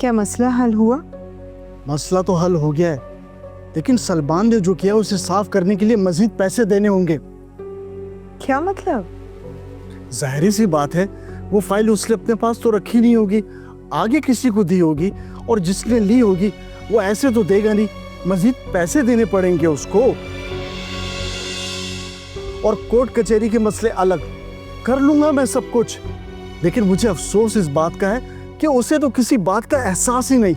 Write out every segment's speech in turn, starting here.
क्या मसला हल हुआ? मसला तो हल हो गया है, लेकिन सलमान ने जो किया उसे साफ करने के लिए मजीद पैसे देने होंगे। क्या मतलब? जाहिर सी बात है, वो फाइल उसने अपने पास तो रखी नहीं होगी, आगे किसी को दी होगी, और जिसने ली होगी वो ऐसे तो देगा नहीं, मजीद पैसे देने पड़ेंगे उसको। और कोर्ट कचहरी के मसले अलग, कर लूंगा मैं सब कुछ, लेकिन मुझे अफसोस इस बात का है कि उसे तो किसी बात का एहसास ही नहीं।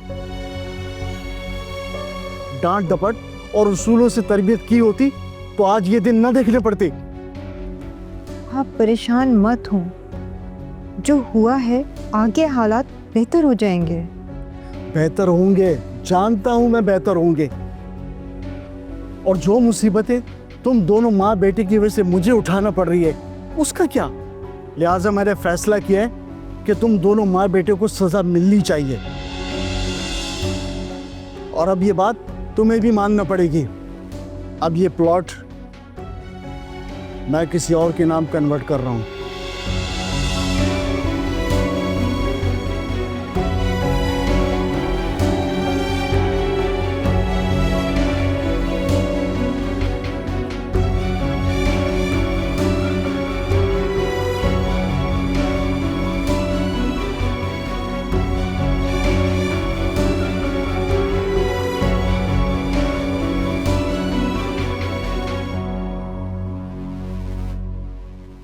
डांट डपट और उसूलों से तरबियत की होती तो आज ये दिन न देखने पड़ते। आप परेशान मत हो, जो हुआ है आगे हालात बेहतर हो जाएंगे। बेहतर होंगे, जानता हूं मैं बेहतर होंगे। और जो मुसीबतें तुम दोनों माँ बेटे की वजह से मुझे उठाना पड़ रही है उसका क्या? लिहाजा मैंने फैसला किया है कि तुम दोनों माँ बेटे को सजा मिलनी चाहिए। और अब ये बात तुम्हें भी मानना पड़ेगी। अब ये प्लॉट मैं किसी और के नाम कन्वर्ट कर रहा हूं।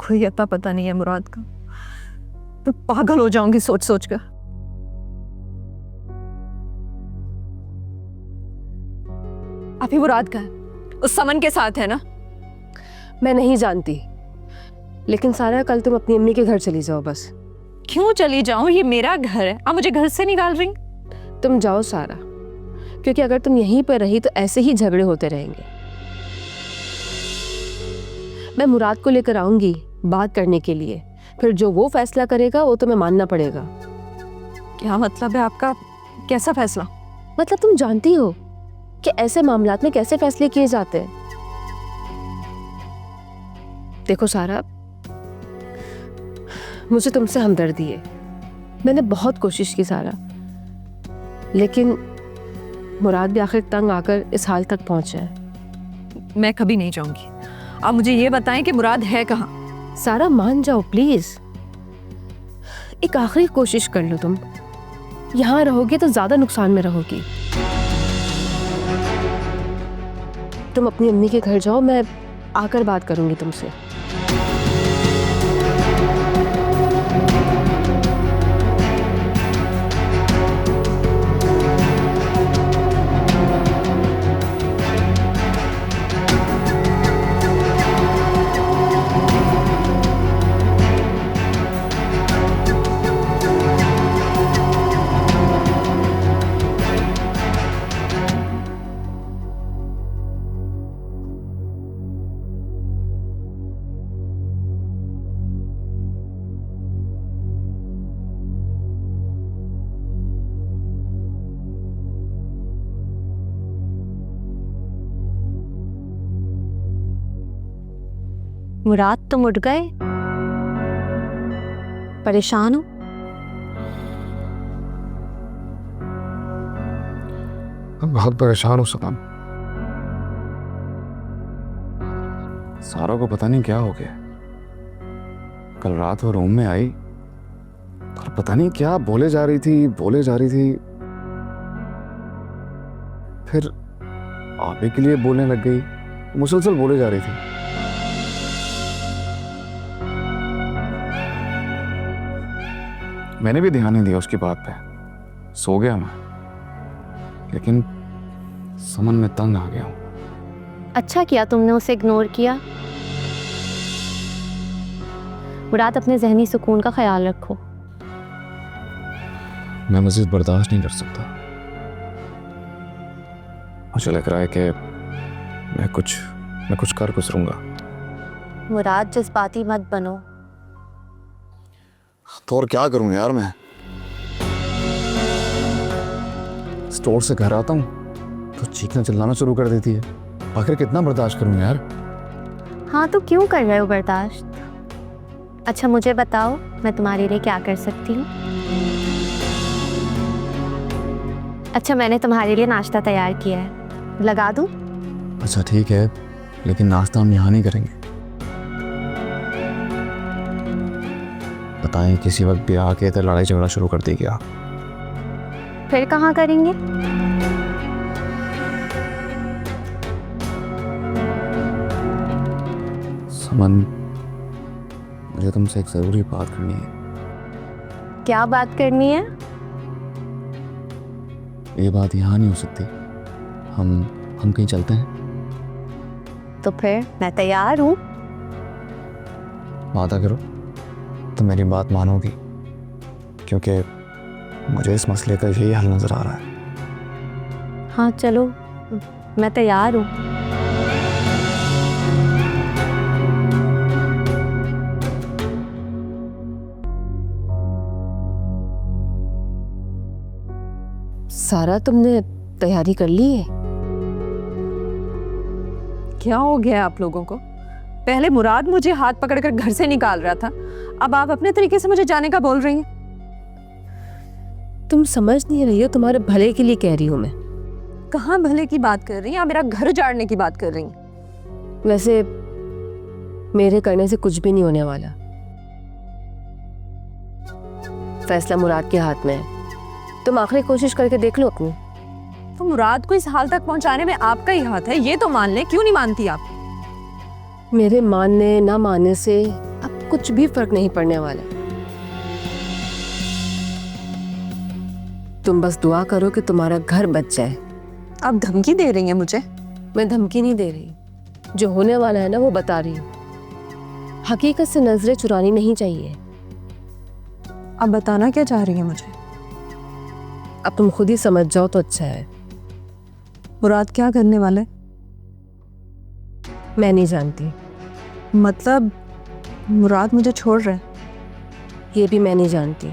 कोई अता पता नहीं है मुराद का, तो पागल हो जाऊंगी सोच सोच कर। अभी मुराद का है, उस समन के साथ है ना? मैं नहीं जानती, लेकिन सारा कल तुम अपनी अम्मी के घर चली जाओ बस। क्यों चली जाऊं? ये मेरा घर है, आप मुझे घर से निकाल रही? तुम जाओ सारा, क्योंकि अगर तुम यहीं पर रही तो ऐसे ही झगड़े होते रहेंगे। मैं मुराद को लेकर आऊंगी बात करने के लिए, फिर जो वो फैसला करेगा वो तुम्हें मानना पड़ेगा। क्या मतलब है आपका? कैसा फैसला? मतलब तुम जानती हो कि ऐसे मामलात में कैसे फैसले किए जाते हैं। देखो सारा, मुझे तुमसे हमदर्दी है, मैंने बहुत कोशिश की सारा, लेकिन मुराद भी आखिर तंग आकर इस हाल तक पहुंचा है। मैं कभी नहीं जाऊंगी। आप मुझे ये बताएं कि मुराद है कहाँ? सारा मान जाओ प्लीज, एक आखिरी कोशिश कर लो। तुम यहां रहोगे तो ज्यादा नुकसान में रहोगी। तुम अपनी अम्मी के घर जाओ, मैं आकर बात करूंगी तुमसे। मुराद तुम उठ गए? परेशान हो? मैं बहुत परेशान हूँ सनम। सारा को पता नहीं क्या हो गया। कल रात वो रूम में आई और पता नहीं क्या बोले जा रही थी। फिर आपे के लिए बोलने लग गई, मुसलसल बोले जा रही थी। मैंने भी ध्यान नहीं दिया उसकी बात पे, सो गया मैं, लेकिन समन में तंग आ गया हूं। अच्छा किया तुमने उसे इग्नोर किया। मुराद, अपने जहनी सुकून का ख्याल रखो। मैं मज़ीद बर्दाश्त नहीं कर सकता। मुझे लग रहा है कि मैं कुछ कर गुजरूंगा। मुराद, जज्बाती मत बनो। तो और क्या करूं यार, मैं स्टोर से घर आता हूं तो चीखना चिल्लाना शुरू कर देती है। आखिर कितना बर्दाश्त करूं यार। हाँ, तो क्यों कर रहे हो बर्दाश्त? अच्छा मुझे बताओ, मैं तुम्हारे लिए क्या कर सकती हूँ? अच्छा, मैंने तुम्हारे लिए नाश्ता तैयार किया है, लगा दूँ? अच्छा ठीक है, लेकिन नाश्ता हम यहाँ नहीं करेंगे। बताएं किसी वक्त भी आके तो लड़ाई झगड़ा शुरू कर दी क्या? फिर कहाँ करेंगे? समन, मुझे तुमसे एक ज़रूरी बात करनी है। क्या बात करनी है? ये बात यहाँ नहीं हो सकती। हम कहीं चलते हैं। तो फिर मैं तैयार हूँ। वादा करो तो मेरी बात मानोगी, क्योंकि मुझे इस मसले का यही हल नज़र आ रहा है। हाँ चलो, मैं तैयार हूँ। सारा, तुमने तैयारी कर ली है? क्या हो गया आप लोगों को? पहले मुराद मुझे हाथ पकड़कर घर से निकाल रहा था, अब आप अपने तरीके से मुझे जाने का बोल रही हैं। तुम समझ नहीं रही हो, तुम्हारे भले के लिए कह रही हूँ मैं। कहाँ भले की बात कर रही हैं? आप मेरा घर उजाड़ने की बात कर रही हैं। वैसे मेरे करने से कुछ भी नहीं होने वाला। फैसला मुराद के हाथ में है। तुम आखिरी कोशिश करके देख लो अपनी। तो मुराद को इस हाल तक पहुंचाने में आपका ही हाथ है, ये तो मान ले। क्यों नहीं मानती आप? मेरे मानने ना मानने से अब कुछ भी फर्क नहीं पड़ने वाला। तुम बस दुआ करो कि तुम्हारा घर बच जाए। आप धमकी दे रही हैं मुझे? मैं धमकी नहीं दे रही, जो होने वाला है ना वो बता रही हूँ। हकीकत से नजरें चुरानी नहीं चाहिए। आप बताना क्या चाह रही हैं मुझे? अब तुम खुद ही समझ जाओ तो अच्छा है। मुराद क्या करने वाला है? मैं नहीं जानती। मतलब मुराद मुझे छोड़ रहा है? ये भी मैं नहीं जानती।